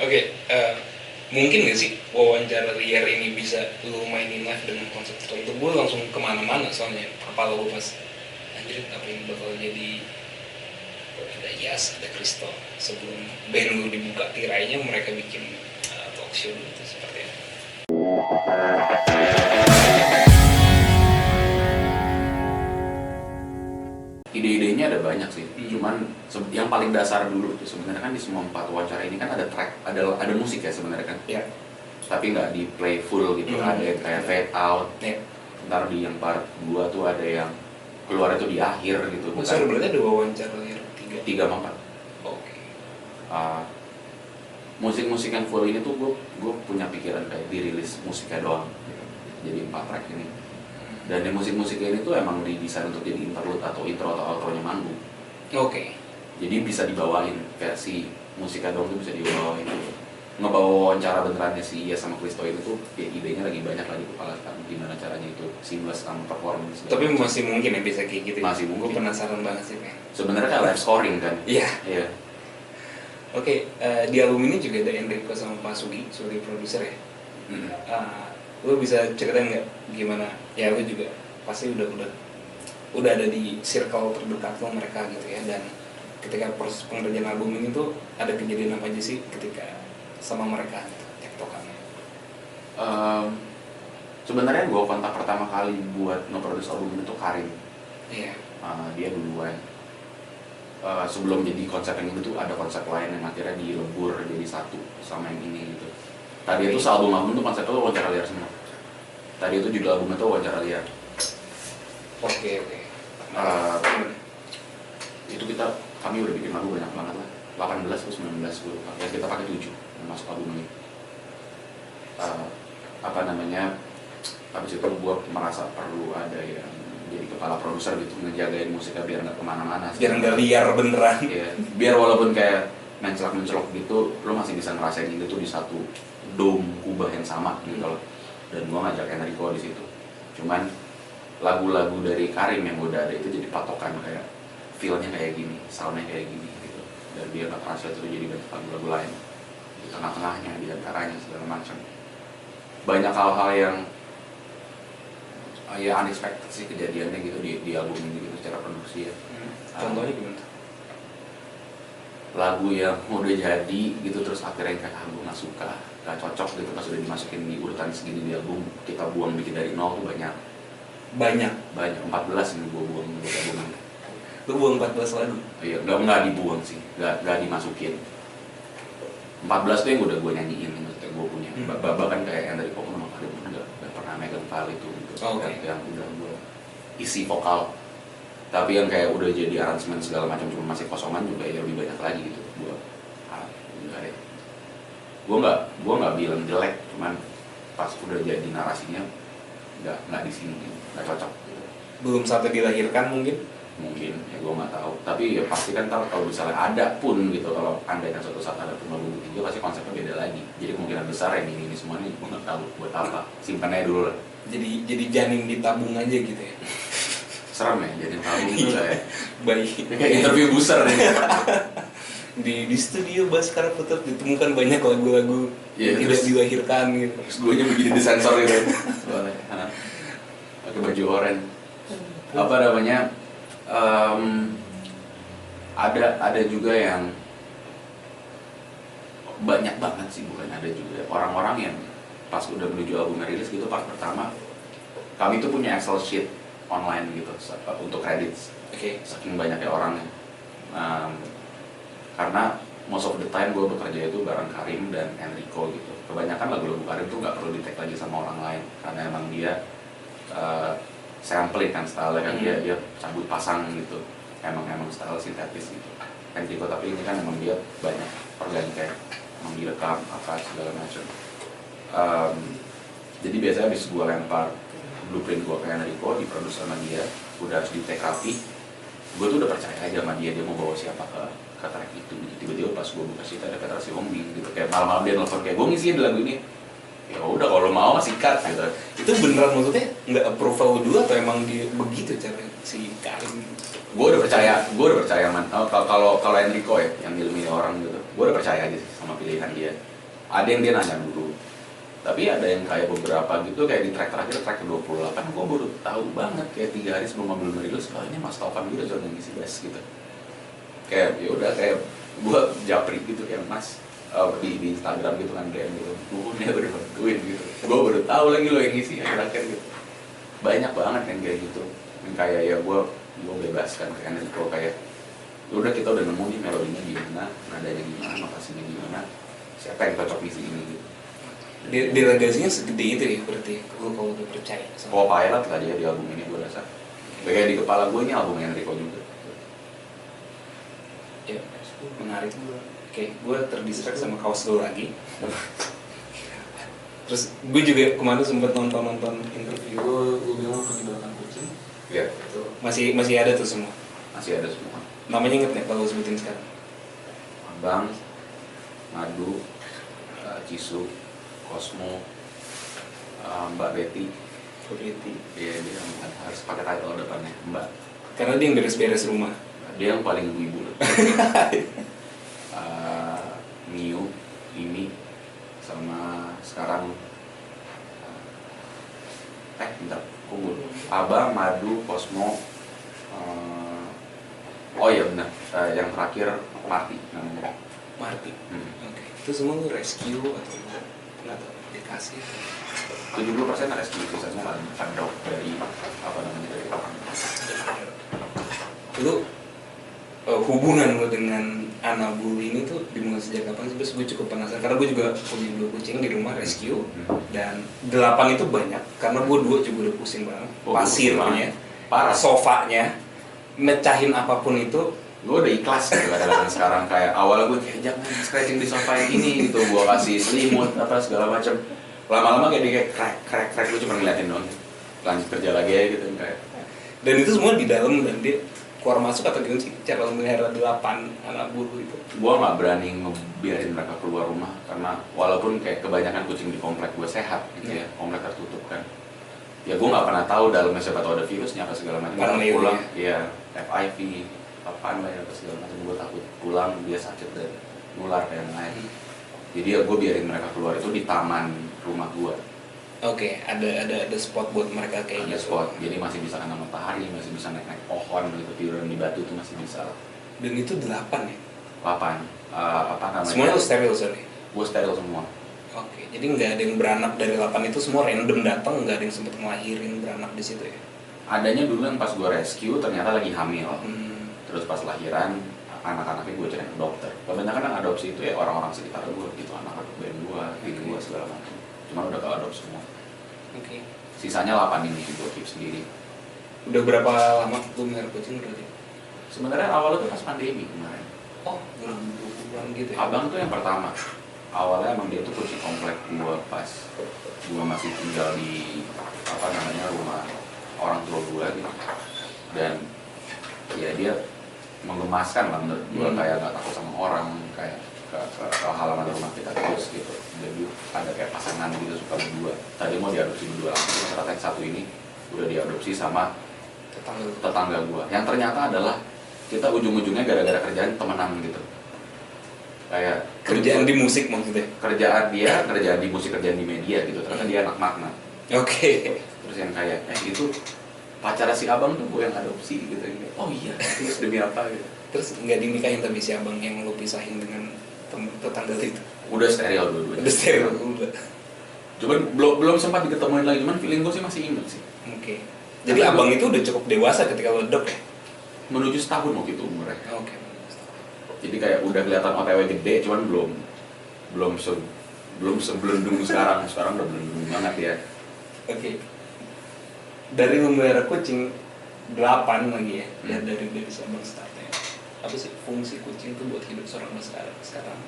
Oke, mungkin nggak sih wawancara liar ini bisa lu mainin live dengan konsep tertentu? Gue langsung kemana-mana soalnya kepala gue pas anjir apa ini bakal jadi ada Yas, ada Kristo sebelum band lu dibuka tirainya mereka bikin talk show gitu seperti apa? Ide-idenya ada banyak sih, cuman yang paling dasar dulu tuh sebenarnya kan di semua 4 wawancara ini kan ada track, ada musik ya sebenarnya kan. Ya. Tapi nggak di play full gitu, ada yang kayak fade out. Ya. Ntar di yang part 2 tuh ada yang keluar itu di akhir gitu. Sorry, berarti ada wawancara liar 3 sama 4. Oke. Musik-musik yang full ini tuh gue punya pikiran kayak dirilis musiknya doang gitu. Jadi 4 track ini. Dan di musik-musik ini tuh emang didesain untuk jadi interlude atau intro atau outro-nya manggung. Oke. Jadi bisa dibawain versi musiknya dong tuh bisa dibawain gitu. Ngebawa wawancara benerannya si Iya sama Kristo itu tuh ya idenya lagi banyak lagi di kepala kan gimana caranya itu seamless sama performance. Tapi masih mungkin ya bisa kayak gitu. Masih mungkin. Gue penasaran banget sih, Pen. Sebenarnya kan live scoring kan. Iya. Iya. Oke, di album ini juga ada Enrico sama Pak Sugi sebagai produser ya. Lu bisa ceritain nggak gimana? Ya lu juga pasti udah ada di circle terdekat lo mereka gitu ya, dan ketika proses pengerjaan album ini tuh ada kejadian apa aja sih ketika sama mereka gitu, tektokannya? Sebenarnya gue kontak pertama kali buat nge-produce album itu Karim. Iya. Dia duluan. Sebelum jadi konsep yang ini tuh ada konsep lain yang akhirnya dilebur jadi satu sama yang ini gitu. Tadi itu album tuh konsepnya tuh wawancara liar semua. Tadi itu judul albumnya tuh wawancara liar. Oke. Itu kami udah bikin lagu banyak banget lah, 18 atau 19 gue lupa. Ya kita pakai 7 yang masuk album ini. Habis itu gue merasa perlu ada yang jadi kepala produser gitu, ngejagain musiknya biar nggak kemana-mana. Biar nggak liar beneran. Iya. Biar walaupun kayak mencelok gitu, lo masih bisa ngerasain itu tuh di satu dome kubah yang sama gitu loh. Dan gue ngajak Enrico di situ. Cuman lagu-lagu dari Karim yang udah ada itu jadi patokan kayak feel-nya kayak gini, sound-nya kayak gini gitu. Dan biar nggak terasa itu jadi banyak lagu-lagu lain di tengah-tengahnya, di antaranya segala macam. Banyak hal-hal yang ya unexpected sih kejadiannya gitu di album ini gitu secara produksi ya. Contohnya gimana? Lagu yang udah jadi gitu terus akhirnya kayak gue nggak suka, nggak cocok gitu pas udah dimasukin di urutan segini di album, kita buang bikin dari nol tuh banyak 14 ini gue buang buat album ini. Lu buang 14 lagu? Iya, nggak dibuang sih, nggak dimasukin. 14 tuh yang udah gue nyanyiin, maksudnya gue punya. Bahkan kayak yang dari pokok sama Karim nggak pernah megang file itu gitu. Yang udah gue isi vokal. Tapi yang kayak udah jadi aransemen segala macam cuma masih kosongan juga ya lebih banyak lagi gitu. Gue nggak bilang jelek, cuman pas udah jadi narasinya nggak di sini, nggak cocok. Gitu. Belum sampai dilahirkan mungkin ya gue nggak tahu, tapi ya pasti kan kalau misalnya ada pun gitu, kalau andai kan suatu saat ada pun lagu ketiga pasti konsepnya beda lagi, jadi kemungkinan besar yang ini semua nih gue nggak tahu buat apa, simpan aja dulu lah. Jadi janin ditabung aja gitu ya. Serem ya janin tabung itu kayak baik kayak interview booster nih. di studio Bass Karat tetap ditemukan banyak lagu-lagu yang tidak dilahirkan gitu. Terus gue nya begini disensor gitu soalnya pakai baju oranye apa namanya. Ada juga yang banyak banget sih, bukan ada juga orang-orang yang pas udah menuju album rilis gitu, part pertama kami tuh punya Excel sheet online gitu untuk credits. Saking banyaknya orangnya, karena most of the time gue bekerja itu bareng Karim dan Enrico gitu. Kebanyakan lagu-lagu Karim tuh nggak perlu di-tag lagi sama orang lain karena emang dia sampling kan style kan, dia cabut pasang gitu, emang style sintetis gitu Enrico. Tapi ini kan emang dia banyak organik kayak emang direkam apa segala macam. Jadi biasanya habis gue lempar blueprint gue ke Enrico, diproduksi sama dia, udah harus di-take rapi, gue tuh udah percaya aja sama dia mau bawa siapa ke track itu. Tiba-tiba pas gue buka situ ada Petra Sihombing gitu, kayak malam-malam dia nelfon kayak gue ngisiin di lagu ini. Ya udah kalau mau masih cut gitu. Itu beneran maksudnya nggak approval dulu atau emang dia begitu cara si Karim? Gue udah percaya man. Kalau Enrico ya yang milih orang gitu, gue udah percaya aja sih sama pilihan dia. Ada yang dia nanya dulu, tapi ada yang kayak beberapa gitu, kayak di track terakhir, track ke-28, gue baru tahu banget kayak 3 hari sebelum mobil merilis, kalau ini Mas Taufan juga yang ngisi bass gitu. Kayak ya udah kayak gue japri gitu kayak Mas di Instagram gitu kan, DM gitu, dia udah bantuin gitu. Gue baru tahu lagi lo yang ngisi akhir-akhir gitu. Banyak banget yang kayak gitu, yang kayak ya gue bebaskan ke Enrico kayak, udah kita udah nemu nih melodinya gimana, nadanya gimana, notasinya gimana, siapa yang cocok di sini gitu. Delegasinya segede itu ya berarti, gue kalau udah percaya sama Co-pilot lah dia di album ini gue rasa. Kayak di kepala gue ini album Enrico juga. Ya, menarik. Oke, gue terdistract sama kaos lo lagi. Terus gue juga kemarin sempet nonton interview gue bilang penjualan kucing. Iya. Itu masih ada tuh semua. Masih ada semua. Namanya inget nggak kalau sebutin sekarang? Abang, Madu, Cisu, Cosmo, Mbak Betty. Pretty. Iya, dia harus pakai title depannya Mbak. Karena dia yang beres-beres rumah. Dia yang paling ibu. Miu, Imi, sama sekarang bentar, kubur. Abang, Madu, Cosmo, oh iya benar, yang terakhir Marty namanya. Marty. Oke. Itu semua lu rescue atau nggak tahu dikasih? 70% rescue, sisanya drop dari apa namanya dari orang. Lu hubungan lo dengan Anabul ini tuh dimulai sejak kapan sih? Terus gue cukup penasaran karena gue juga punya 2 kucing di rumah rescue dan 8 itu banyak karena gue 2 juga udah pusing banget. Pasirnya, parah, sofanya, mecahin apapun itu. Gue udah ikhlas gitu kadang-kadang sekarang, kayak awalnya gue kayak jangan scratching di sofa yang ini gitu, gue kasih selimut apa segala macam. Lama-lama kayak dia kayak crack, gue cuma ngeliatin doang, lanjut kerja lagi aja gitu kayak. Dan itu semua di dalam dan dia keluar masuk atau gimana sih cara memelihara 8 anak bulu itu? Gue nggak berani ngebiarin mereka keluar rumah karena walaupun kayak kebanyakan kucing di komplek gue sehat gitu ya, komplek tertutup kan. Ya gue nggak pernah tahu dalamnya siapa tahu ada virusnya apa segala macam. Pulang, ya FIV, apaan lah ya apa segala macam. Gue takut pulang dia sakit dan nular kayak lain. Jadi ya gue biarin mereka keluar itu di taman rumah gue. Oke, ada spot buat mereka kayak ada gitu. Spot, jadi masih bisa kena matahari, masih bisa naik pohon gitu, tiduran di batu itu masih bisa. Dan itu 8 ya? 8, apa namanya? Semuanya lu steril sorry? Gue steril semua. Oke, jadi nggak ada yang beranak dari 8 itu, semua random datang, nggak ada yang sempet ngelahirin beranak di situ ya? Adanya dulu yang pas gue rescue ternyata lagi hamil. Terus pas lahiran, anak-anaknya gue cari ke dokter. Kebanyakan yang adopsi itu ya orang-orang sekitar gue gitu, anak-anak band gue, gitu gue segala macam. Cuma udah ke adopsi semua. Oke. Sisanya 8 ini gue keep sendiri. Udah berapa lama lu melihara kucing berarti? Sebenarnya awalnya tuh pas pandemi kemarin. Oh, 2020-an gitu ya? Abang tuh yang pertama. Awalnya emang dia tuh kucing komplek gue pas gue masih tinggal di apa namanya rumah orang tua gue gitu. Dan ya dia menggemaskan lah menurut gue, kayak gak takut sama orang, kayak ke halaman rumah kita terus gitu. Jadi ada kayak pasangan gitu suka berdua. Tadi mau diadopsi berdua langsung, ternyata yang satu ini udah diadopsi sama tetangga gua. Yang ternyata adalah kita ujung-ujungnya gara-gara kerjaan temenan gitu. Kayak Kerjaan di musik maksudnya? Kerjaan di musik, kerjaan di media gitu. Ternyata dia anak makna. Oke. Terus yang kayak itu pacar si abang tuh gua yang adopsi gitu. Oh iya, terus demi apa gitu. Terus nggak dinikahin tapi si abang yang lo pisahin dengan tetangga itu? Udah steril dulu. Udah steril udah. Cuman belum sempat diketemuin lagi, cuman feeling gue sih masih inget sih. Oke. Jadi karena abang itu udah cukup dewasa ketika lo adopt ya? Menuju setahun waktu itu umurnya. Oke. Jadi kayak udah kelihatan OTW gede, cuman belum sebelendung sekarang udah belendung banget ya. Oke. Dari memelihara kucing 8 lagi ya, dan dari abang startnya. Apa sih fungsi kucing itu buat hidup seorang sekarang?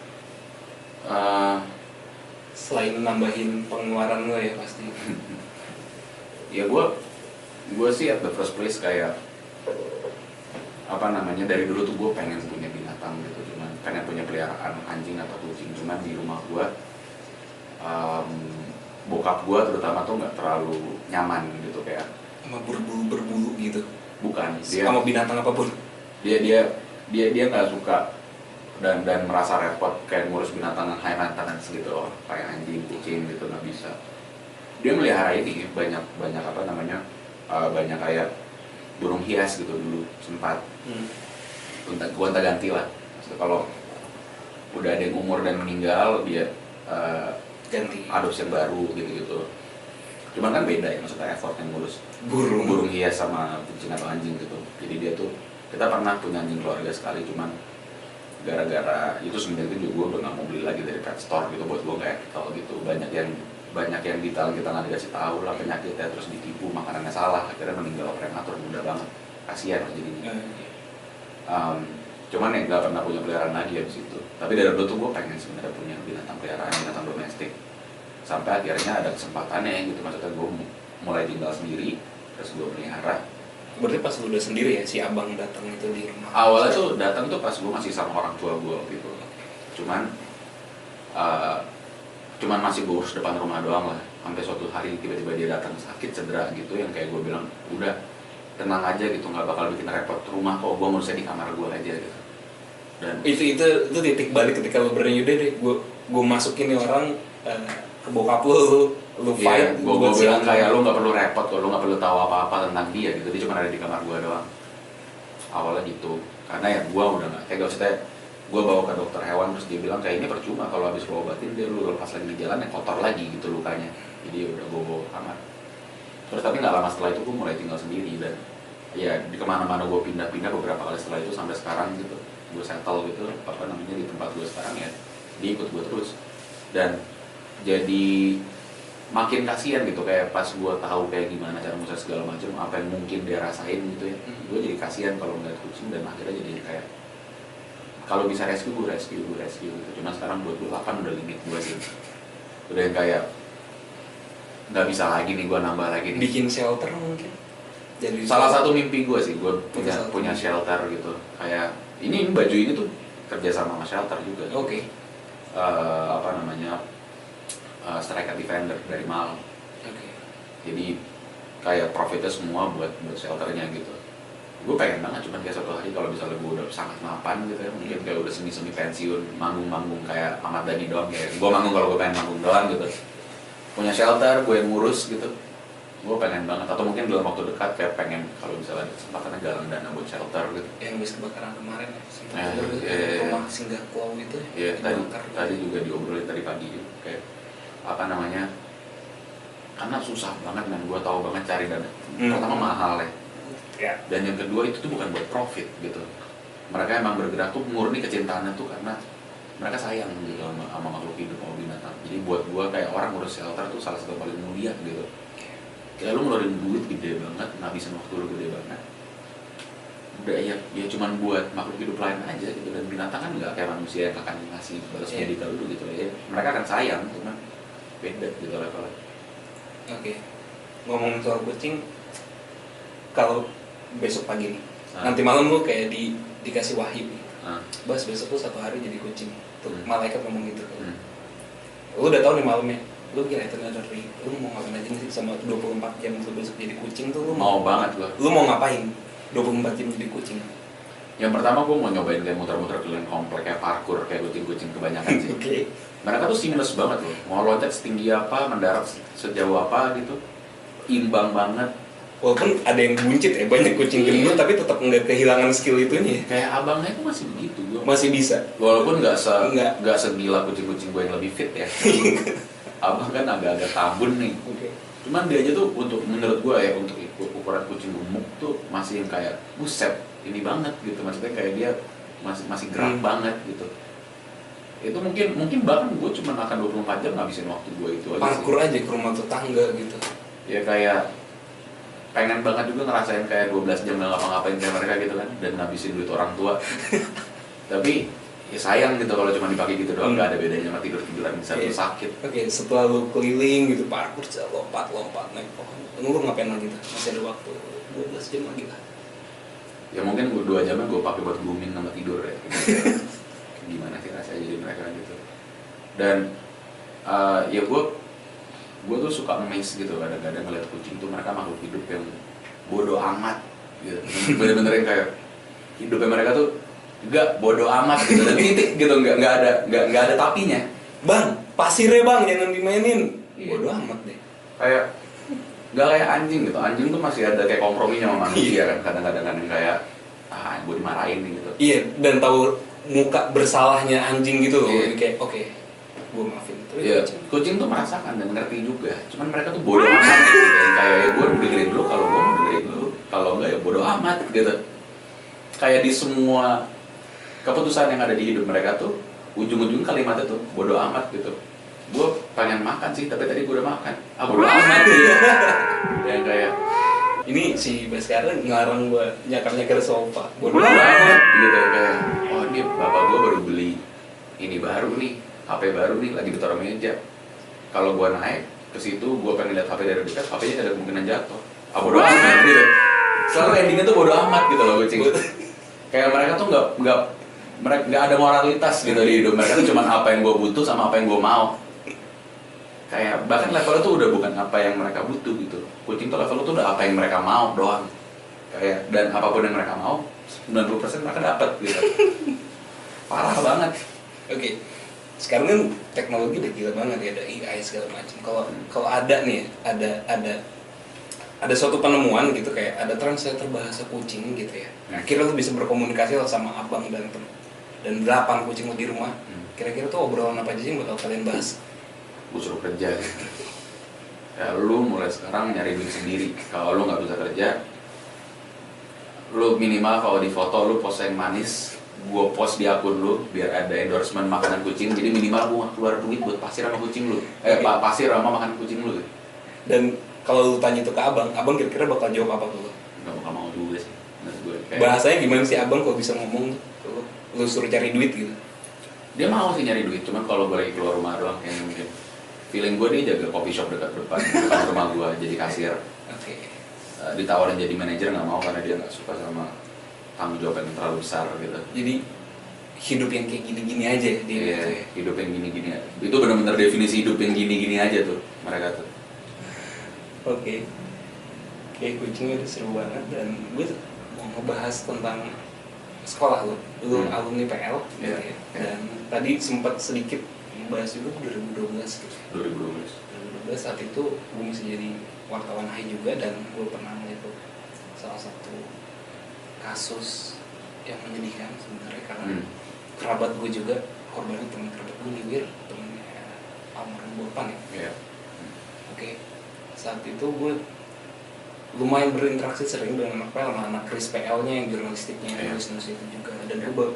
Selain nambahin pengeluaran lo ya pasti. Ya gue sih at the first place kayak apa namanya, dari dulu tuh gue pengen punya binatang gitu, cuman pengen punya peliharaan anjing atau kucing, cuman di rumah gue bokap gue terutama tuh nggak terlalu nyaman gitu kayak Sama berbulu gitu. Bukan dia sama binatang apapun. dia nggak suka dan merasa repot kayak ngurus binatang yang high maintenance gitu loh, kayak anjing, kucing gitu nggak bisa. Dia melihara ini banyak apa namanya, banyak kayak burung hias gitu dulu sempat. Gonta ganti lah. Maksudnya kalau udah ada yang umur dan meninggal dia ganti adopsi yang baru gitu. Cuman kan beda ya, maksudnya effort yang ngurus burung hias sama kucing atau anjing gitu. Jadi dia tuh, kita pernah punya anjing keluarga sekali, cuman gara-gara itu sebenarnya juga gue udah nggak mau beli lagi dari pet store gitu, buat gue nggak etikal gitu. Banyak yang detail kita nggak dikasih tahu lah penyakitnya, terus ditipu, makanannya salah, akhirnya meninggal prematur muda banget, kasihan lah jadinya. Cuman ya nggak pernah punya peliharaan lagi ya di situ. Tapi dari dulu tuh gue pengen sebenarnya punya binatang peliharaan, binatang domestik. Sampai akhirnya ada kesempatannya gitu, maksudnya gue mulai tinggal sendiri, terus gue pelihara. Berarti pas lu udah sendiri ya si abang datang itu di rumah? Awalnya tuh datang tuh pas gue masih sama orang tua gue gitu. Cuman masih gue urus depan rumah doang lah. Sampai suatu hari tiba-tiba dia datang sakit cedera gitu, yang kayak gue bilang udah tenang aja gitu, nggak bakal bikin repot rumah kok, gue ngurusnya di kamar gue aja gitu. Dan itu titik balik ketika lu berani udah deh gue masukin nih orang ke bokap lu fight. Gue bilang kayak lu nggak perlu repot kok, lu nggak perlu tahu apa-apa tentang dia gitu, dia cuma ada di kamar gue doang. Awalnya gitu, karena ya gue udah nggak kayak maksudnya gue bawa ke dokter hewan, terus dia bilang kayak ini percuma kalau habis lu obatin dia lu lepas lagi di jalan yang kotor lagi gitu lukanya. Jadi udah gue bawa ke kamar. Terus tapi nggak lama setelah itu gue mulai tinggal sendiri, dan ya di kemana-mana gue pindah-pindah beberapa kali setelah itu sampai sekarang gitu. Gue settle gitu apa namanya di tempat gue sekarang, ya dia ikut gue terus. Dan jadi makin kasihan gitu, kayak pas gue tahu kayak gimana cara ngusir segala macam, apa yang mungkin dia rasain gitu ya, gue jadi kasihan kalau ngeliat kucing. Dan akhirnya jadi kayak kalau bisa rescue gue rescue gitu. Cuma sekarang buat gue 8 udah limit gue sih, udah yang kayak nggak bisa lagi nih gue nambah lagi nih. Bikin shelter mungkin jadi Salah satu mimpi gue sih, gue punya shelter gitu. Kayak ini baju ini tuh kerja sama shelter juga. Oke. Apa namanya, striker defender dari Mal. Jadi kayak profitnya semua buat shelternya gitu. Gue pengen banget, cuman kayak satu hari kalau misalnya gue udah sangat mapan gitu ya, mungkin kayak udah semi pensiun, manggung kayak Ahmad Dhani doang, kayak gue manggung kalau gue pengen manggung doang gitu, punya shelter gue yang ngurus gitu. Gue pengen banget, atau mungkin dalam waktu dekat kayak pengen kalau misalnya ada kesempatannya galang dana buat shelter gitu. Yang habis kebakaran kemarin ya, rumah singgah klau itu. Iya, tadi juga diobrolin tadi pagi gitu. Kayak apa namanya, karena susah banget men, gue tahu banget cari dana. Pertama mahal ya. Dan yang kedua itu tuh bukan buat profit gitu. Mereka emang bergerak tuh murni kecintaannya tuh karena mereka sayang gitu sama makhluk hidup, sama binatang. Jadi buat gue kayak orang ngurus shelter tuh salah satu paling mulia gitu. Kayak lu ngeluarin duit gede banget, ngabisin waktu lu gede banget. Udah ya cuman buat makhluk hidup lain aja gitu. Dan binatang kan nggak kayak manusia yang akan ngasih balas budi ke lu gitu ya. Mereka akan sayang, cuman beda gitu levelnya. Oke. Ngomongin soal kucing, kalau besok pagi nih, nanti malam lu kayak dikasih wahyu nih. Bas besok lu 1 hari jadi kucing. Tuh malaikat ngomong gitu. Lu udah tahu nih malamnya, lu kira itu dari lu mau ngapain aja sih sama 24 jam lu besok jadi kucing tuh? Lu mau banget gua. Lu mau ngapain 24 jam jadi kucing? Yang pertama gua mau nyobain kayak muter-muter keliling komplek kayak parkour kayak kucing-kucing kebanyakan sih. Okay. Mereka tuh seamless banget loh, mau loncat setinggi apa, mendarat sejauh apa gitu, imbang banget. Walaupun ada yang buncit ya, banyak kucing gendut tapi tetap nggak kehilangan skill itunya. Kayak abangnya itu masih begitu gua. Masih bisa. Walaupun nggak segila kucing-kucing gue yang lebih fit ya. Abang kan agak-agak tabun nih. Cuman dia aja tuh untuk menurut gue ya, untuk ukuran kucing gemuk tuh masih yang kayak buset ini banget gitu, maksudnya kayak dia masih gerak banget gitu. Itu mungkin bahkan gue cuma akan 24 jam ngabisin waktu gue itu aja. Parkur aja ke rumah tetangga gitu. Ya kayak pengen banget juga ngerasain kayak 12 jam nggak ngapa-ngapain kayak mereka gitu kan, dan ngabisin duit orang tua. Tapi ya sayang gitu kalau cuma dipakai gitu doang, nggak ada bedanya sama tidur-tiduran bisa sakit. Oke, setelah lu keliling gitu, parkur, lompat naik pohon, lu ngapain lagi tuh? Masih ada waktu 12 jam lagi lah. Ya mungkin 2 jamnya gue pakai buat grooming sama tidur ya. Gimana sih rasanya jadi mereka gitu. Dan ya gue tuh suka amazed gitu, kadang-kadang ngeliat kucing tuh, mereka makhluk hidup yang bodoh amat gitu. Bener-bener yang kayak hidupnya mereka tuh Enggak, bodoh amat gitu dan titik gitu, nggak ada tapinya. Bang, pasirnya bang jangan dimainin. Iya. Bodoh amat deh. Kayak nggak kayak anjing gitu. Anjing tuh masih ada kayak komprominya sama manusia kan. Kadang-kadang kan kayak gue dimarahin nih gitu. Iya, dan tahu muka bersalahnya anjing gitu loh. Iya. Kayak oke, gue maafin. Tapi Iya, kucing tuh merasakan dan ngerti juga. Cuman mereka tuh bodoh amat gitu. Kayak ya gue dengerin lu kalau gue mau dengerin lu. Kalau enggak ya bodoh amat gitu. Kayak di semua keputusan yang ada di hidup mereka tuh ujung-ujung kalimatnya tuh bodoh amat gitu. Gue pengen makan sih, tapi tadi gue udah makan. Bodoh amat gitu. Yang kayak ini si Baskara ngelarang gue nyakar-nyakar sofa. bodoh amat gitu kayak oh ini bapak gue baru beli ini baru nih, HP baru nih lagi ditaruh meja. Kalau gue naik ke situ, gue pengen lihat HP dari dekat, HP-nya ada kemungkinan jatuh. Bodoh amat gitu. Selalu endingnya tuh bodoh amat gitu loh kucing. Kayak mereka tuh nggak ada moralitas gitu di hidup mereka tuh cuma apa yang gue butuh sama apa yang gue mau. Kayak bahkan levelnya tuh udah bukan apa yang mereka butuh gitu. Kucing tuh levelnya tuh udah apa yang mereka mau doang. Kayak dan apapun yang mereka mau 90% mereka dapat gitu. Parah banget. Oke. Sekarang kan teknologi udah gila banget ya, ada AI segala macam. Kalau ada nih, ada suatu penemuan gitu kayak ada translator bahasa kucing gitu ya. Nah, kira lu bisa berkomunikasi lah sama abang dan 8 kucing lu di rumah. Kira-kira tuh obrolan apa aja yang bakal kalian bahas? Gue suruh kerja. Ya lu mulai sekarang nyari duit sendiri. Kalau lu nggak bisa kerja, lu minimal kalau di foto lu post yang manis, gue post di akun lu biar ada endorsement makanan kucing. Jadi minimal gue keluar duit buat pasir sama kucing lu. Pasir sama makanan kucing lu. Dan kalau lu tanya itu ke abang kira-kira bakal jawab apa tuh? Gak bakal mau juga sih. Gue kayak, bahasanya gimana sih abang kalau bisa ngomong tuh? Lu suruh cari duit gitu? dia mau sih nyari duit, cuman kalau gue lagi keluar rumah doang kayaknya mungkin. Feeling gue dia jaga coffee shop dekat depan rumah gue jadi kasir. Oke. Ditawarin jadi manajer nggak mau karena dia nggak suka sama tanggung jawab yang terlalu besar gitu. Jadi hidup yang kayak gini-gini aja dia Iya, gitu ya. hidup yang gini-gini aja. Itu benar-benar definisi hidup yang gini-gini aja tuh mereka tuh. Oke. Kayak kucingnya udah seru banget dan gue mau ngebahas tentang sekolah lu alumni PL gitu Iya, ya. iya. Dan tadi sempat sedikit bahas juga 2012 gitu. 2012. 2012 saat itu gue masih jadi wartawan HI juga dan gue pernah melihat salah satu kasus yang menyedihkan sebenarnya karena kerabat gue juga korbannya teman kerabat gue Liwir, temennya almarhum Bopan ya. Iya. Oke. Saat itu gue lumayan berinteraksi sering dengan anak PL sama anak Kris PL-nya yang jurnalistiknya yang nulis itu juga dan gue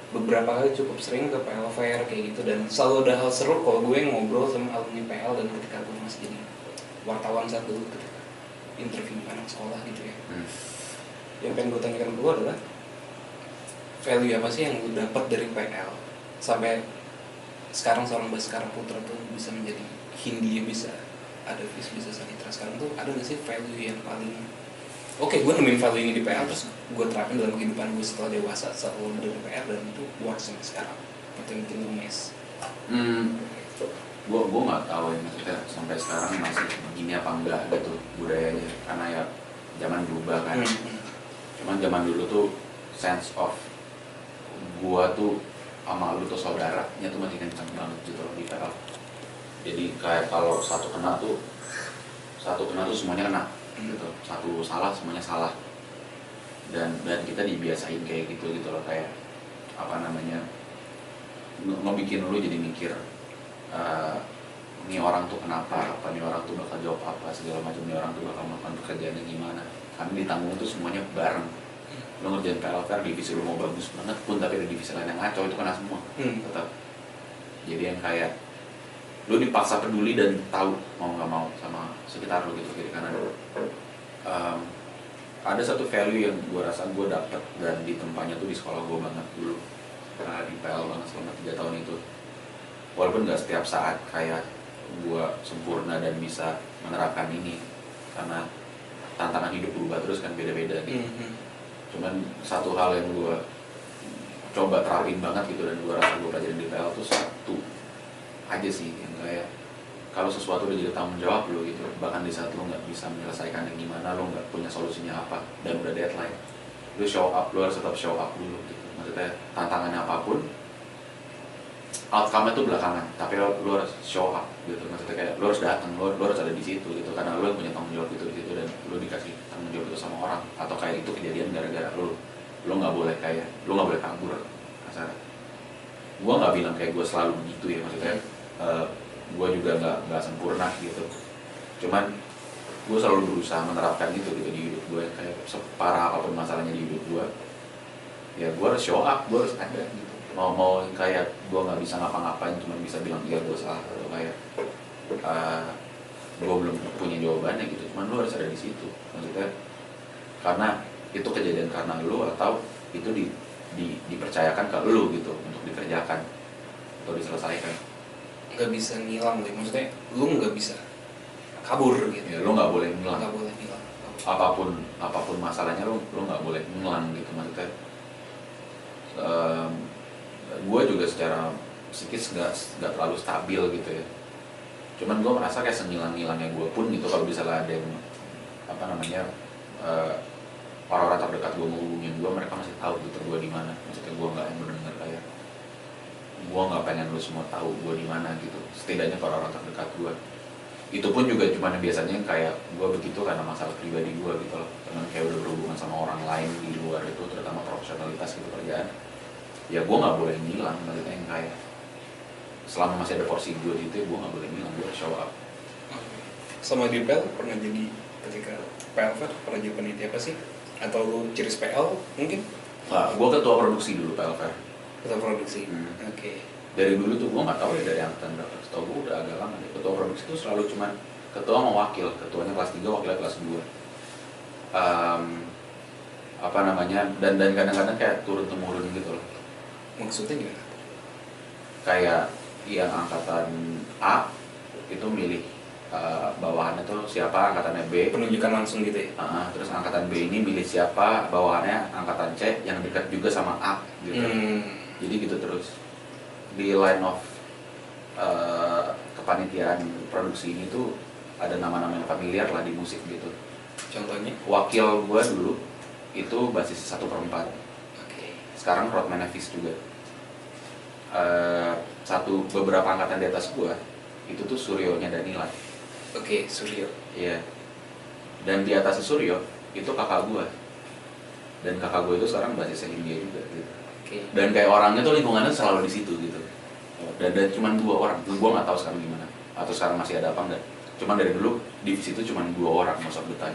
beberapa kali cukup sering ke PL Fair kayak gitu dan selalu ada hal seru kalau gue ngobrol sama alumni PL dan ketika gue masih jadi wartawan saat dulu ketika interview anak sekolah gitu ya. Yang pengen gue tanyakan dulu adalah value apa sih yang lu dapat dari PL sampai sekarang seorang Baskara Putra tuh bisa menjadi Hindia, bisa ada bisa Sanitra sekarang tuh ada nggak sih value yang paling oke, gue nemuin value ini di PL terus gue terapin dalam kehidupan gue setelah dewasa setelah lulus dari PL dan itu works sampai sekarang atau yang bikin lu mes? Gue nggak tahu ya maksudnya sampai sekarang masih begini apa enggak gitu budayanya karena ya zaman berubah kan. Cuman zaman dulu tuh sense of gua tuh sama lu tuh saudaranya tuh masih kencang banget gitu loh di PL. Jadi kayak kalau satu kena tuh semuanya kena gitu. Satu salah semuanya salah. Dan kita dibiasain kayak gitu loh kayak apa namanya ngebikin lu jadi mikir ini orang tuh kenapa, apa nih orang tuh bakal jawab apa segala macam, nih orang tuh bakal melakukan pekerjaannya gimana. Karena ditanggung tuh semuanya bareng. Lo ngerjain PLFR, divisi lo mau bagus banget pun tapi ada divisi lain yang ngaco, itu kena semua tetap. Jadi yang kayak lo dipaksa peduli dan tahu mau nggak mau sama sekitar lo gitu. Jadi karena ada satu value yang gue rasa gue dapet dan ditempatnya tuh di sekolah gue banget dulu, di PL banget selama 3 tahun itu. Walaupun nggak setiap saat kayak gue sempurna dan bisa menerapkan ini karena tantangan hidup berubah terus kan beda-beda gitu. Cuman satu hal yang gue coba terapin banget gitu dan gue rasa gue pelajarin di PL tuh satu aja sih yang kayak kalau sesuatu udah jadi tanggung jawab lo gitu, bahkan di saat lo nggak bisa menyelesaikannya gimana, lo nggak punya solusinya apa dan udah deadline, lu show up, lu harus tetap show up dulu gitu. Maksudnya tantangannya apapun, outcome-nya tuh belakangan, tapi lu harus show up gitu. Maksudnya kayak lu harus datang, lu harus ada di situ gitu, karena lu yang punya tanggung jawab itu di situ, dan lu dikasih tanggung jawab itu sama orang. Atau kayak itu kejadian gara-gara lu nggak boleh kabur kasar. Gua nggak bilang kayak gue selalu begitu ya, maksudnya gue juga nggak sempurna gitu, cuman gue selalu berusaha menerapkan itu gitu di hidup gue. Kayak separah apapun masalahnya di hidup gue, ya gue harus show up, gue harus ada gitu. Mau kayak gue nggak bisa ngapa-ngapain, cuma bisa bilang iya gue salah, atau kayak gue belum punya jawabannya gitu, cuman lu harus ada di situ. Maksudnya karena itu kejadian karena lu, atau itu dipercayakan ke lu gitu untuk dikerjakan atau diselesaikan. Nggak bisa ngilang deh, maksudnya lu nggak bisa kabur gitu Ya lu nggak boleh ngilang, nggak boleh ngilang apapun masalahnya lu nggak boleh ngilang gitu. Maksudnya gue juga secara psikis nggak terlalu stabil gitu ya, cuman gue merasa kayak sengilang-ngilangnya gue pun gitu, kalau misalnya ada yang orang-orang terdekat gue menghubungin gue, mereka masih tahu gitu gue di mana. Maksudnya gue nggak yang benar-benar kayak gue nggak pengen lu semua tahu gue di mana gitu, setidaknya para orang terdekat gue. Itu pun juga cuman biasanya kayak gue begitu karena masalah pribadi gue gitu loh, karena kayak udah berhubungan sama orang lain di luar itu, terutama profesionalitas gitu kerjaan, ya gue nggak boleh ngilang. Maksudnya yang kayak selama masih ada porsi gue gitu, gue nggak boleh ngilang, gue show up. Sama di PL pernah jadi, ketika PL pernah jadi panitia apa sih? Atau lu ciris PL mungkin? Nah, gue ketua produksi dulu PLFR. Ketua produksi. Oke. Oke. Dari dulu tuh gue nggak tahu ya dari angkatan berapa. Setahu gue udah agak lama deh. Ketua produksi itu selalu cuman ketua sama wakil. Ketuanya kelas 3, wakilnya kelas 2. Dan kadang-kadang kayak turun-temurun gitu loh. Maksudnya gimana? Kayak yang angkatan A itu milih bawahannya tuh siapa, angkatannya B. Penunjukan langsung gitu ya? Terus angkatan B ini milih siapa, bawahannya angkatan C yang dekat juga sama A gitu. Jadi gitu terus. Di line of kepanitiaan produksi ini tuh ada nama-nama yang familiar lah di musik gitu. Contohnya? Wakil gue dulu itu basis 1/4. Oke. Sekarang roadman Nevis juga. Beberapa angkatan di atas gue itu tuh Suryo-nya Danila. Oke, Suryo. Iya. Dan di atas Suryo itu kakak gue. Dan kakak gue itu sekarang basisnya India juga gitu. Oke. Dan kayak orangnya tuh lingkungannya selalu di situ gitu. Dan cuma 2 orang. Gue nggak tahu sekarang gimana. Atau sekarang masih ada apa enggak. Cuman dari dulu divisi itu cuma 2 orang most of the time.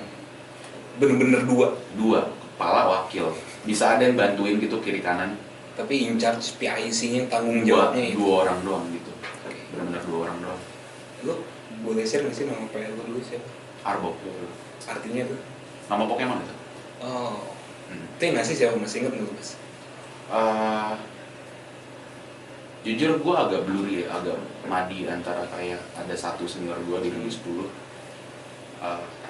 Bener-bener 2? 2, kepala wakil. Bisa ada yang bantuin gitu kiri kanan. Tapi in charge PIC-nya, tanggung jawabnya 2 orang doang gitu. Bener-bener 2 orang doang. Lu boleh share nggak sih nama PL lu dulu siapa? Arbok. Artinya tuh? Nama Pokemon itu. Oh. Itu yang ngasih siapa? Masih inget nggak lu, Mas? Jujur gue agak blurry ya, agak madi antara kayak ada satu senior gue di 2010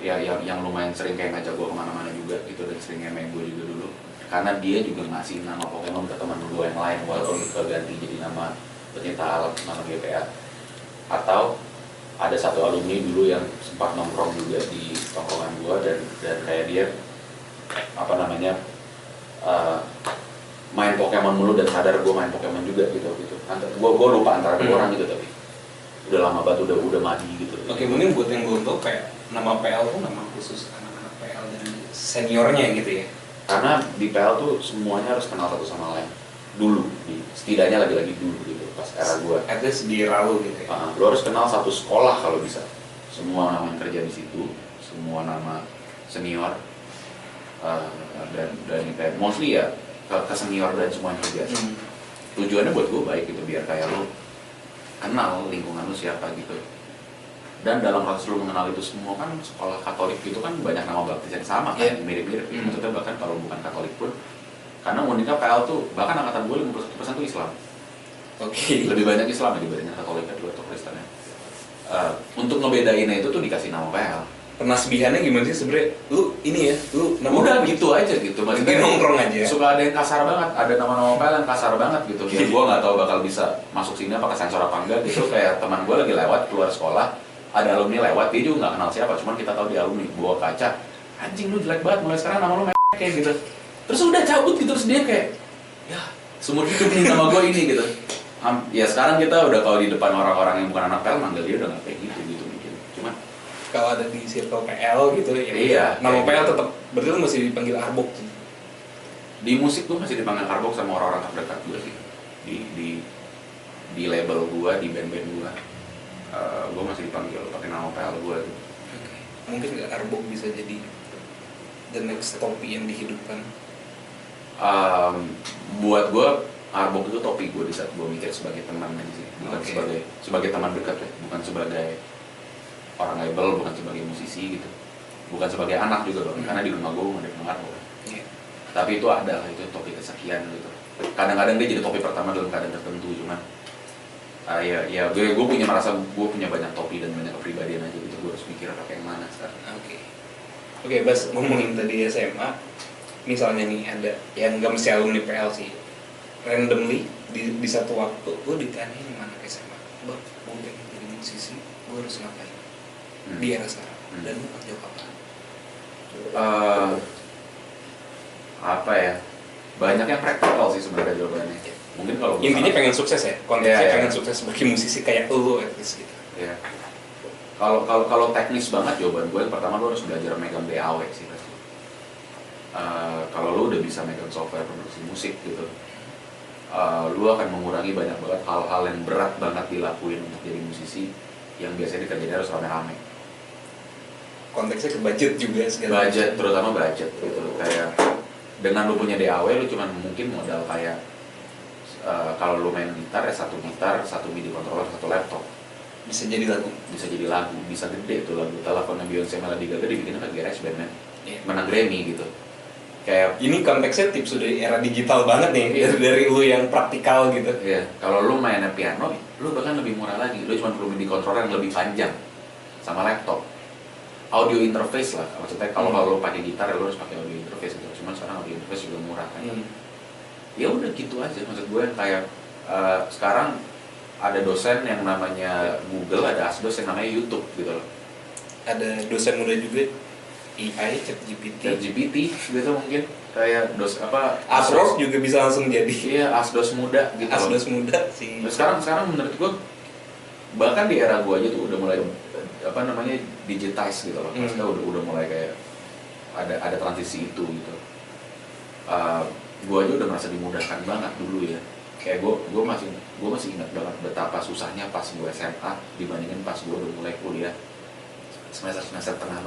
yang lumayan sering kayak ngajak gue kemana-mana juga gitu, dan sering nge-mail gue juga dulu, karena dia juga ngasih nama Pokemon ke teman gue yang lain walaupun ganti jadi nama pecinta alam, nama GPA. Atau ada satu alumni dulu yang sempat nongkrong juga di tongkrongan gue, dan kayak dia main Pokemon mulu dan sadar gue main Pokemon juga gitu. Gue lupa antara 2 orang gitu, tapi udah lama banget, udah mati gitu. Oke, mungkin buat yang belum tahu, nama PL itu nama khusus anak-anak PL dan seniornya gitu ya? Karena di PL tuh semuanya harus kenal satu sama lain dulu, setidaknya lagi-lagi dulu gitu pas era gue. At least di Ralu gitu ya? Lo harus kenal satu sekolah kalau bisa, semua nama yang kerja di situ, semua nama senior, dan kayak mostly ya ke senior dan semua yang kerja. Tujuannya buat gue baik gitu, biar kayak lo kenal lingkungan lo siapa gitu. Dan dalam proses lo mengenal itu semua, kan sekolah Katolik gitu kan banyak nama baptis yang sama kan, mirip-mirip. Maksudnya bahkan kalau bukan Katolik pun, karena uniknya PL tuh bahkan angkatan gue 51% tuh Islam. Oke. Lebih banyak Islam dibandingkan Katolik atau Kristennya. Untuk ngebedainnya itu tuh dikasih nama PL. Penasbihannya gimana sih sebenarnya? Lu ini ya, lu nama udah gitu aja gitu. Maksudnya nongkrong aja. Suka ada yang kasar banget, ada nama-nama PL yang kasar banget gitu. Ya gue nggak tahu bakal bisa masuk sini apa kesensor apa enggak gitu. Kayak teman gue lagi lewat keluar sekolah, ada alumni lewat, dia juga nggak kenal siapa, cuman kita tahu dia alumni. Bawa kaca, anjing lu jelek banget, mulai sekarang nama lu kayak gitu. terus udah cabut gitu, terus dia kayak ya seumur hidup nih nama gue ini gitu. Ya sekarang kita udah kalau di depan orang-orang yang bukan anak PL manggil dia udah nggak kayak gitu mungkin. Cuma kalau ada di circle PL gitu ya. Iya. Nama PL tetap berarti lu masih dipanggil Arbok. Di musik tuh masih dipanggil Arbok sama orang-orang terdekat gue sih. Di label gue, di band-band gue, gue masih dipanggil pakai nama PL gue tuh. Okay. Mungkin nggak Arbok bisa jadi the next topi yang dihidupkan? Buat gue Arbok itu topi gue di saat gue mikir sebagai teman aja sih, bukan sebagai teman dekat ya, bukan sebagai orang label, bukan sebagai musisi gitu, bukan sebagai anak juga loh, karena di rumah gue nggak ada Arbok. Yeah. Tapi itu ada lah, itu topi kesekian gitu. Kadang-kadang dia jadi topi pertama dalam keadaan tertentu, cuman ya gue punya merasa gue punya banyak topi dan banyak kepribadian aja gitu, gue harus mikir pakai yang mana sekarang. Oke, Bas, ngomongin tadi SMA, misalnya nih ada yang nggak mesti alumni PL sih, randomly di satu waktu gue ditanyain mana SMA, Bang, mau pengen jadi musisi, gue harus ngapain? Di era sekarang, dan lu jawab apa? Apa ya? Banyak yang praktikal sih sebenarnya jawabannya. Mungkin kalau intinya pengen sukses ya, konteksnya pengen sukses sebagai musisi kayak lu at least gitu. Iya. Kalau teknis banget jawaban gue yang pertama lu harus belajar megang DAW sih pasti. Kalau lu udah bisa megang software produksi musik gitu, lu akan mengurangi banyak banget hal-hal yang berat banget dilakuin untuk jadi musisi yang biasanya dikerjain harus rame-rame. Konteksnya ke budget juga segala budget, terutama budget gitu. Kayak dengan lu punya DAW, lu cuma mungkin modal kayak kalau lu main gitar ya satu MIDI controller, satu laptop. Bisa jadi lagu, bisa gede tuh lagu. Teleponnya Beyonce sama Lady Gaga dibikinnya kan GarageBand man. Menang Grammy gitu. Kayak ini konteksnya tips dari era digital banget nih, dari lu yang praktikal gitu. Iya, kalau lu mainnya piano, lu bahkan lebih murah lagi. Lu cuma perlu MIDI controller yang lebih panjang sama laptop. Audio interface lah, maksudnya kalau lu pakai gitar lu harus pakai audio interface gitu. Cuman sekarang audio interface juga murah kan. Ya udah gitu aja, maksud gue kayak sekarang ada dosen yang namanya Google, ada asdos yang namanya YouTube gitu loh. Ada dosen muda juga, AI, ChatGPT gitu mungkin kayak asdos juga bisa langsung jadi. Iya, asdos muda gitu. Asdos muda sih. Nah, sekarang menurut gue bahkan di era gue aja tuh udah mulai digitize gitu loh. Maksudnya udah mulai kayak ada transisi itu gitu. Gue aja udah merasa dimudahkan banget dulu ya. Kayak gue masih ingat banget betapa susahnya pas gue SMA dibandingin pas gue udah mulai kuliah semester tengah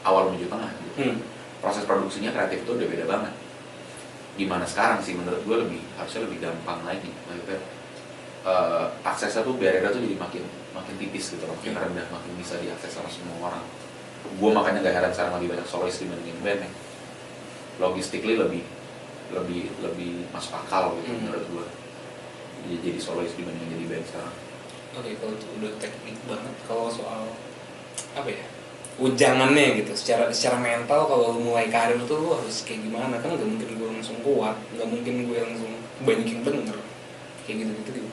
awal menuju tengah gitu. Proses produksinya kreatif itu udah beda banget. Gimana sekarang sih menurut gue harusnya lebih gampang lagi. Maksudnya aksesnya tuh barrier tuh jadi makin tipis gitu loh, makin rendah, makin bisa diakses sama semua orang. Gue makanya gak heran sekarang lebih banyak solois dibandingin band ya. Logistically lebih masuk akal gitu menurut gue. Jadi solois dibandingin jadi band sekarang. Oke, kalau itu udah teknik banget. Kalau soal apa ya, ujangannya gitu, secara mental kalau mulai karir tuh lu harus kayak gimana, kan nggak mungkin gue langsung kuat, nggak mungkin gue langsung banyak yang denger kayak gitu.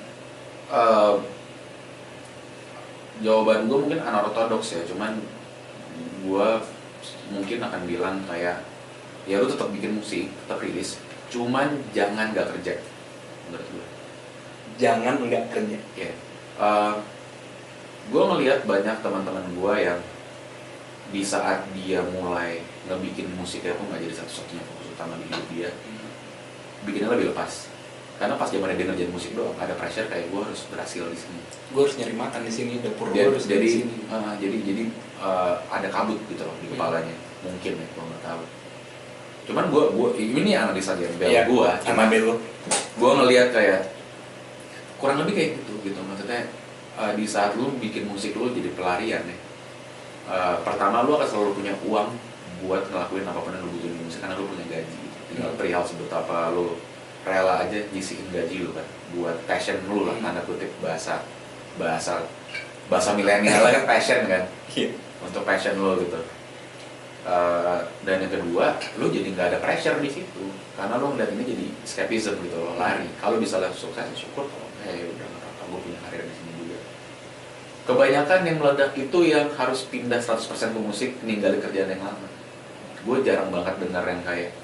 Jawaban gue mungkin unorthodox ya, cuman gue mungkin akan bilang kayak ya lu tetap bikin musik, tetap rilis, cuman jangan gak kerja menurut gue. Jangan nggak kerja. Ya. Gue ngelihat banyak teman-teman gue yang di saat dia mulai ngebikin musiknya pun nggak jadi satu-satunya fokus utama di hidup dia, bikinnya lebih lepas. Karena pas zamannya dia ngerjain musik doang, ada pressure kayak gue harus berhasil di sini. Gue harus nyari makan di sini, dapur gue harus jadi, di sini. Jadi ada kabut gitu loh di kepalanya, mungkin ya, gue nggak tahu. Cuman gue ini analisa aja bel gue, cuman gue ngelihat kayak kurang lebih kayak gitu maksudnya di saat lu bikin musik lu jadi pelarian ya. Pertama lu akan selalu punya uang buat ngelakuin apapun yang lu butuhin di musik karena lu punya gaji. Tinggal perihal seberapa lu rela aja nyisihin gaji lu kan buat passion lu lah, tanda kutip bahasa milenial kan passion kan. Untuk passion lu gitu. Dan yang kedua, lu jadi nggak ada pressure di situ karena lu ngeliat ini jadi escapism gitu loh, lari. Kalau bisa langsung sukses, syukur. Udah nggak apa-apa, gue punya karir di sini juga. Kebanyakan yang meledak itu yang harus pindah 100% ke musik, ninggalin kerjaan yang lama. Gue jarang banget dengar yang kayak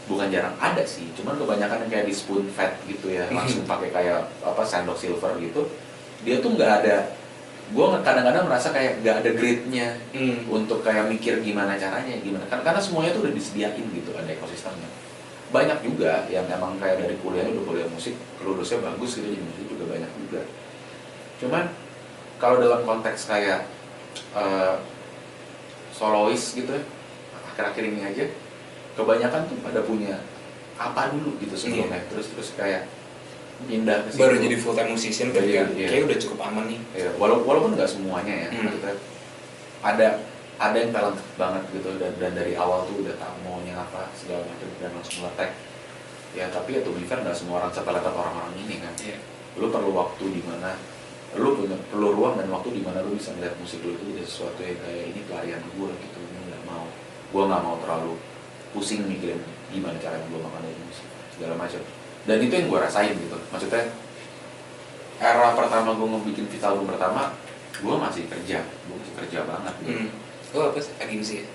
bukan jarang ada sih, cuman kebanyakan yang kayak di spoon fed gitu ya, langsung pakai kayak apa sendok silver gitu. Dia tuh nggak ada, gue kadang-kadang merasa kayak nggak ada grade-nya untuk kayak mikir gimana caranya, gimana kan, karena semuanya tuh udah disediain gitu, ada ekosistemnya. Banyak juga yang emang kayak dari kuliahnya udah kuliah musik, lulusnya bagus gitu, jadi musik juga banyak juga. Cuman kalau dalam konteks kayak solois gitu ya, akhir-akhir ini aja kebanyakan tuh pada punya apa dulu gitu sebelumnya, terus kayak pindah ke situ. Baru jadi full time musician kan, kayak udah cukup aman nih. Iya, walaupun nggak semuanya ya, maksudnya ada yang talent banget gitu, dan dari awal tuh udah tahu maunya apa segala macam dan langsung ngetek. Ya tapi ya to be fair, nggak semua orang setelekat orang-orang ini kan. Lu perlu waktu di mana lu perlu ruang dan waktu di mana lu bisa melihat musik lu itu jadi sesuatu yang kayak ini pelarian gue gitu. Ini gue nggak mau terlalu pusing mikirin gimana caranya gue makan dari musik segala macam. Dan itu yang gue rasain gitu. Maksudnya era pertama gue ngebikin Vita album pertama, gue masih kerja banget gitu. Lo apa sih? Agensi ya?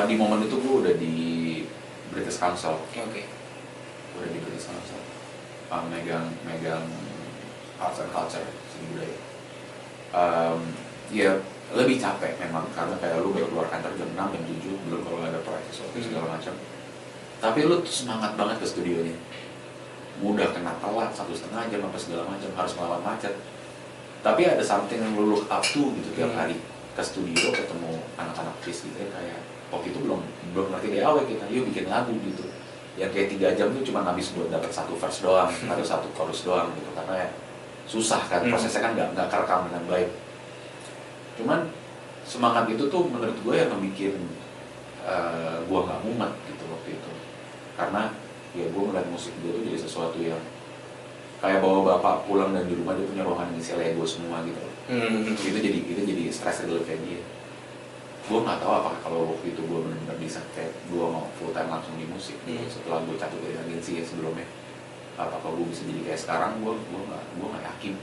Di momen itu gue udah di British Council. Oke. Udah di British Council. Megang arts and culture, seni budaya. Ya lebih capek memang, karena kayak lu baru keluar kantor jam 6, jam 7, belum kalau ada proyek sesuatu segala macam. Tapi lu tuh semangat banget ke studionya. Mudah kena telat 1,5 jam apa segala macam, harus melawan macet. Tapi ada something yang lu look up to gitu tiap hari. Ke studio ketemu anak-anak artis gitu ya, kayak waktu itu belum ngerti DAW kita, yuk bikin lagu gitu. Yang kayak 3 jam tuh cuma habis buat dapat 1 verse doang atau 1 chorus doang gitu, karena ya susah kan, prosesnya kan nggak kerekam dengan baik. Cuman semangat itu tuh menurut gue yang bikin gue nggak mumet gitu waktu itu, karena ya gue ngeliat musik gue tuh jadi sesuatu yang kayak bawa bapak pulang dan di rumah dia punya ruangan ngisi Lego semua gitu. Itu jadi stress relief dia. Gue nggak tahu apakah kalau waktu itu gue benar-benar bisa kayak gue mau full time langsung di musik gitu, setelah gue cabut dari agensi ya sebelumnya, apakah gue bisa jadi kayak sekarang, gue nggak yakin,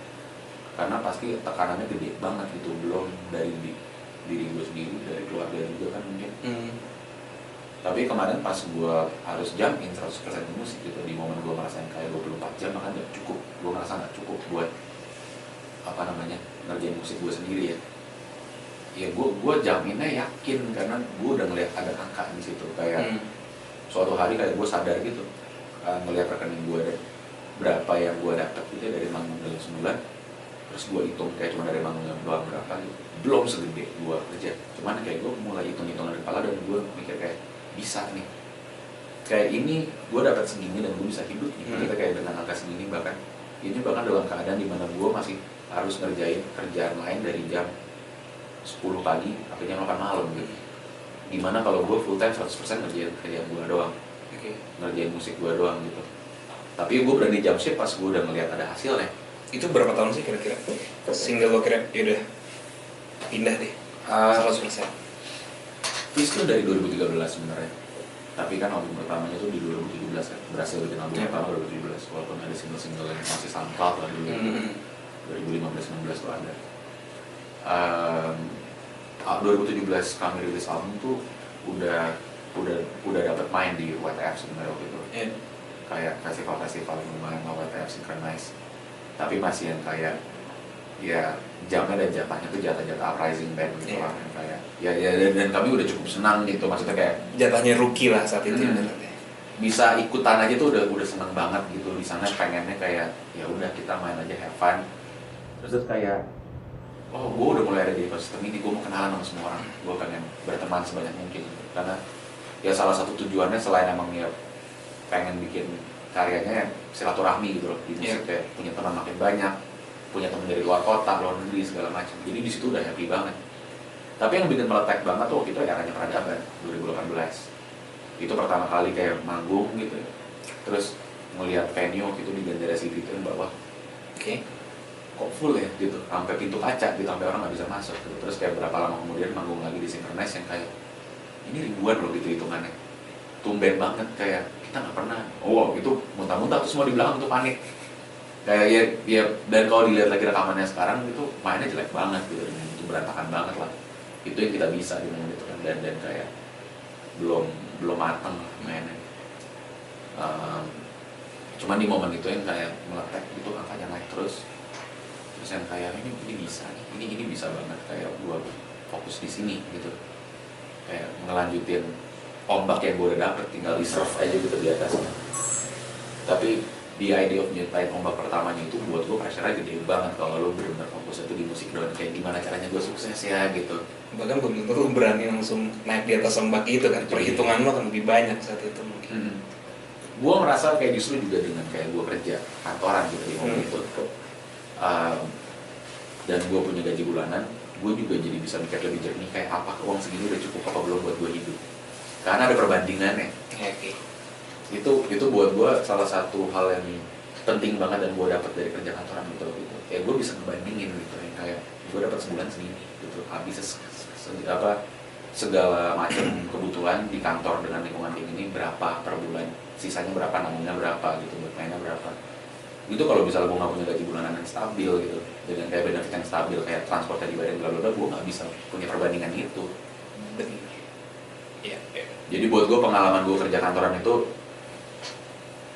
karena pasti tekanannya gede banget gitu, belum dari diri gue sendiri, dari keluarga juga kan mungkin. Tapi kemarin pas gue harus jump in 100% di musik gitu, di momen gue ngerasain kayak 24 jam makan gak cukup, gue ngerasa gak cukup buat ngerjain musik gue sendiri ya. Ya gue jaminnya yakin, karena gue udah ngeliat ada angka di situ, kayak suatu hari kayak gue sadar gitu, ngeliat rekening gue ada berapa yang gue dapet gitu dari manggung dalam sebulan, terus gue hitung kayak cuma dari manggung doang berapa gitu, belum segede gue kerja. Cuman kayak gue mulai hitung-hitung dari kepala dan gue mikir kayak bisa nih, kayak ini gue dapat segini dan gue bisa hidup nih. Kita kayak dengan angka segini, bahkan dalam keadaan dimana gue masih harus ngerjain kerjaan lain dari jam 10 pagi sampai jam 8 malam gitu. Gimana kalau gue full time 100% ngerjain kerjaan gue doang, ngerjain musik gue doang gitu. Tapi gue berani jump ship pas gue udah ngeliat ada hasilnya. Itu berapa tahun sih kira-kira single lo kira ya udah pindah deh 100%? Itu dari 2013 sebenarnya. Tapi kan album pertamanya tuh di 2017 kan, berhasil bikin album pertama 2017, walaupun ada single-single yang masih sampah lah dulu. 2015-16 tuh ada. 2017 kami rilis album tuh udah dapat main di WTF sebenarnya waktu itu. Kayak festival-festival yang lumayan lah, WTF Synchronize. Tapi masih yang kayak ya jamnya dan jatahnya tuh jatah-jatah uprising band gitu lah, kayak ya dan kami udah cukup senang gitu, maksudnya kayak jatahnya rookie lah saat itu. Bisa ikutan aja tuh udah seneng banget gitu. Di sana pengennya kayak ya udah kita main aja, have fun. Terus kayak oh gue udah mulai ada di ekosistem ini, gue mau kenalan sama semua orang, gue pengen berteman sebanyak mungkin gitu. Karena ya salah satu tujuannya selain emang ya pengen bikin karyanya silaturahmi gitu loh di musik, kayak punya teman makin banyak, punya teman dari luar kota, luar negeri segala macam. Jadi di situ udah happy banget. Tapi yang bikin meletak banget tuh waktu itu eranya Peradaban 2018. Itu pertama kali kayak manggung gitu ya. Terus ngelihat venue gitu di Bandara City itu yang bawah. Kok full ya gitu, sampai pintu kaca gitu, sampai orang nggak bisa masuk gitu. Terus kayak berapa lama kemudian manggung lagi di Synchronize yang kayak ini ribuan loh gitu hitungannya. Tumben banget, kayak kita nggak pernah. Oh itu muntah-muntah tuh semua di belakang tuh panik. Kayak ya dan kalau dilihat lagi rekamannya sekarang itu mainnya jelek banget gitu, itu berantakan banget lah. Itu yang kita bisa di momen itu kan, dan kayak belum mateng mainnya. Cuman di momen itu yang kayak meletek gitu, angkanya naik terus yang kayak ini bisa nih, ini bisa banget, kayak gue fokus di sini gitu, kayak ngelanjutin ombak yang gue udah dapet, tinggal di surf aja gitu di atasnya. Tapi di idea of nyeritain ombak pertamanya itu buat gue pressure-nya gede banget kalau lo benar-benar fokus itu di musik doang, kayak gimana caranya gue sukses ya gitu. Bahkan belum tentu lo berani langsung naik di atas ombak itu kan, perhitungan lo kan lebih banyak saat itu mungkin. Gue merasa kayak justru juga dengan kayak gue kerja kantoran gitu di momen itu, dan gue punya gaji bulanan, gue juga jadi bisa mikir lebih jernih, kayak apa uang segini udah cukup apa belum buat gue hidup, karena ada perbandingannya. Itu buat gue salah satu hal yang penting banget dan gue dapat dari kerja kantoran gitu. Kayak gue bisa ngebandingin gitu, yang kayak gue dapat sebulan segini gitu, habis segala macam kebutuhan di kantor dengan lingkungan kayak gini berapa per bulan, sisanya berapa, nangungnya berapa gitu, buat mainnya berapa. Itu kalau misalnya gue nggak punya gaji bulanan yang stabil gitu, dengan kayak benefit yang stabil kayak transport tadi badan bla bla bla, gue nggak bisa punya perbandingan itu. Iya. Jadi buat gue pengalaman gue kerja kantoran itu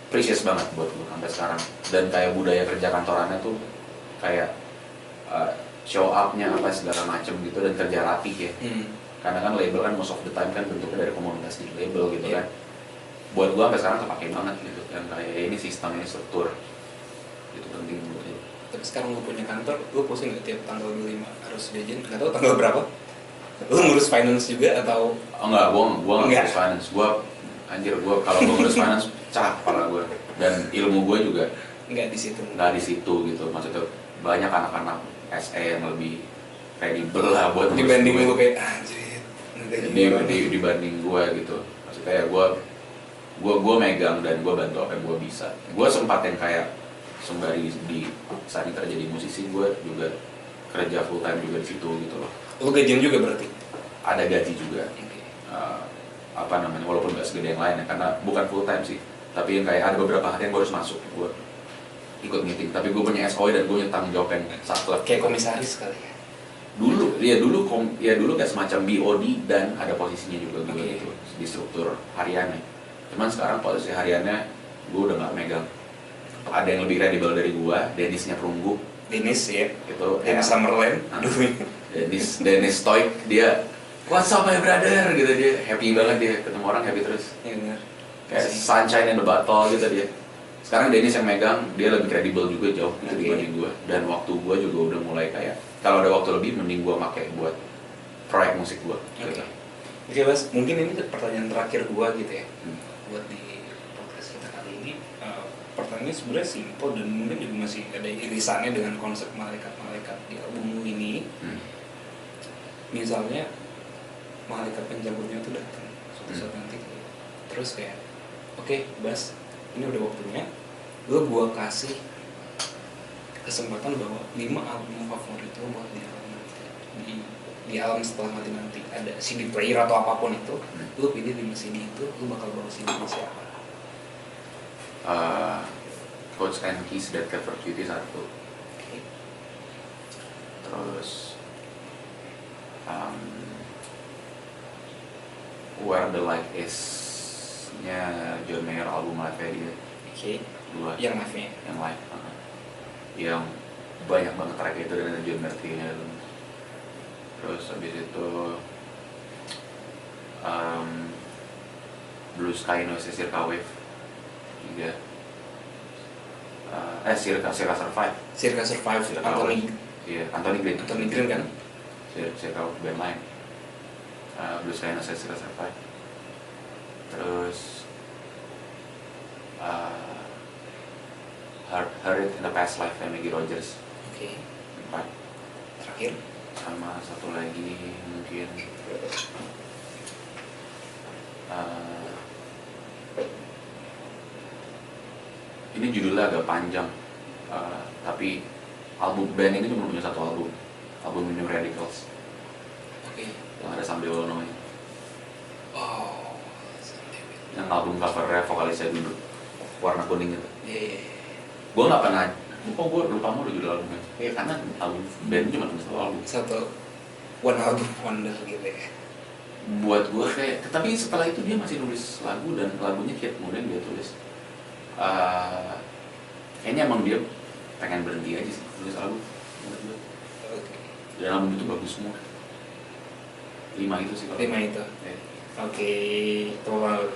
precious banget buat gue sampai sekarang. Dan kayak budaya kerja kantorannya tuh kayak show up-nya apa segala macem gitu, dan kerja rapih ya. Karena kan label kan most of the time kan bentuknya dari komunitas di label gitu kan. Buat gue sampai sekarang kepake banget gitu, yang kayak ini sistem, ini struktur. Itu penting buat gue. Tapi sekarang gue punya kantor, gue pusing nggak tiap tanggal 25 harus gajian, nggak tahu tanggal berapa. Lu ngurus finance juga atau? Enggak, gue nggak ngurus finance. Gue kalau gue ngurus finance cerah kepala gue, dan ilmu gue juga nggak di situ gitu. Maksudnya banyak anak-anak SE yang lebih kredibel lah buat dibanding gue kayak anjir. Dibanding gue gitu. Maksudnya ya gue megang dan gue bantu apa yang gue bisa. Gue sempat yang kayak sembari di saat ini terjadi musisi, gue juga kerja full time juga di situ gitu loh. Lu gajian juga berarti? Ada gaji juga. Walaupun nggak segede yang lain ya, karena bukan full time sih. Tapi yang kayak ada beberapa hari yang gue harus masuk, gue ikut meeting. Tapi gue punya SOE dan gue punya tanggung jawab yang saklek. Kayak komisaris kali ya? Dulu kayak semacam BOD dan ada posisinya juga gue gitu di struktur hariannya. Cuman sekarang posisi hariannya gue udah nggak megang. Ada yang lebih kredibel dari gue, Dennisnya Perunggu. Dennis ya? Itu Dennis Summerland. Dennis Stoik, dia what's up my brother gitu, dia happy banget, dia ketemu orang happy terus. Iya benar. Kayak sunshine in the bottle gitu dia. Sekarang Dennis yang megang, dia lebih kredibel juga jauh gitu dibanding gue. Dan waktu gue juga udah mulai kayak kalau ada waktu lebih mending gue pakai buat proyek musik gue. Gitu. Oke Bas, mungkin ini pertanyaan terakhir gue gitu ya, buat di podcast kita kali ini. Pertanyaannya sebenarnya simpel dan mungkin juga masih ada irisannya dengan konsep malaikat-malaikat di album ini. Misalnya malaikat penjagungnya itu datang suatu saat nanti, terus kayak oke, Bas, ini udah waktunya gua kasih kesempatan bahwa 5 album favorit lo buat di alam nanti, di alam setelah nanti ada CD player atau apapun itu, lo pilih 5 CD itu, lo bakal bawa CD ini siapa? Coach and Keys, Dead Cat for Cutie 1. Terus Where the Light Is nya John Mayer, album live-nya dia. 2. Yang live-nya? Yang live. Yang banyak banget track itu dengan John Mayer. Terus habis itu Blue Sky Noise Circa Wave 3. Circa Survive. Circa Survive, Anthony Green kan? Circa band lain. Blue Sky Noise Circa Survive. Terus Heard It in the Past Life Maggie Rogers. 4. Terakhir sama satu lagi mungkin ini judulnya agak panjang, tapi album band ini cuma punya satu album New Radicals. Yang ada Someday We'll Know. Yang album covernya vokalisnya dulu warna kuning itu. Gue nggak pernah, gue lupa mau judul albumnya. Karena album band cuma satu album. One album wonder gitu ya. buat gue kayak, tapi setelah itu dia masih nulis lagu dan lagunya hit, kemudian dia tulis kayaknya emang dia pengen berhenti aja sih tulis lagu menurut gue. Dan album itu bagus semua, 5 itu sih kalau 5 itu. ya. Oke, tolong.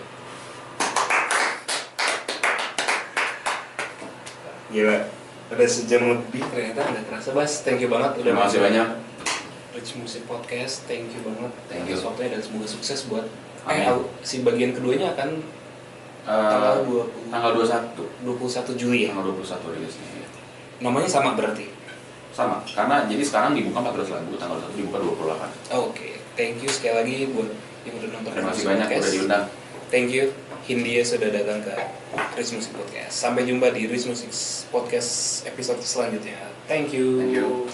Gila, udah sejam lebih ternyata nggak terasa. Bas, thank you banget udah Terima kasih banyak. Rich Music Podcast, thank you banget Thank you. atas waktunya dan semoga sukses buat Amin. si bagian keduanya akan tanggal 21 Juli ya. Tanggal 21 rilisnya ya. Namanya sama berarti. Sama, karena jadi sekarang dibuka 14 lagu, tanggal 1 dibuka 28. Oke, thank you sekali lagi buat yang udah nonton. Terima kasih banyak udah diundang. Thank you Hindia sudah datang ke Rich Music Podcast. Sampai jumpa di Rich Music Podcast episode selanjutnya. Thank you. Thank you.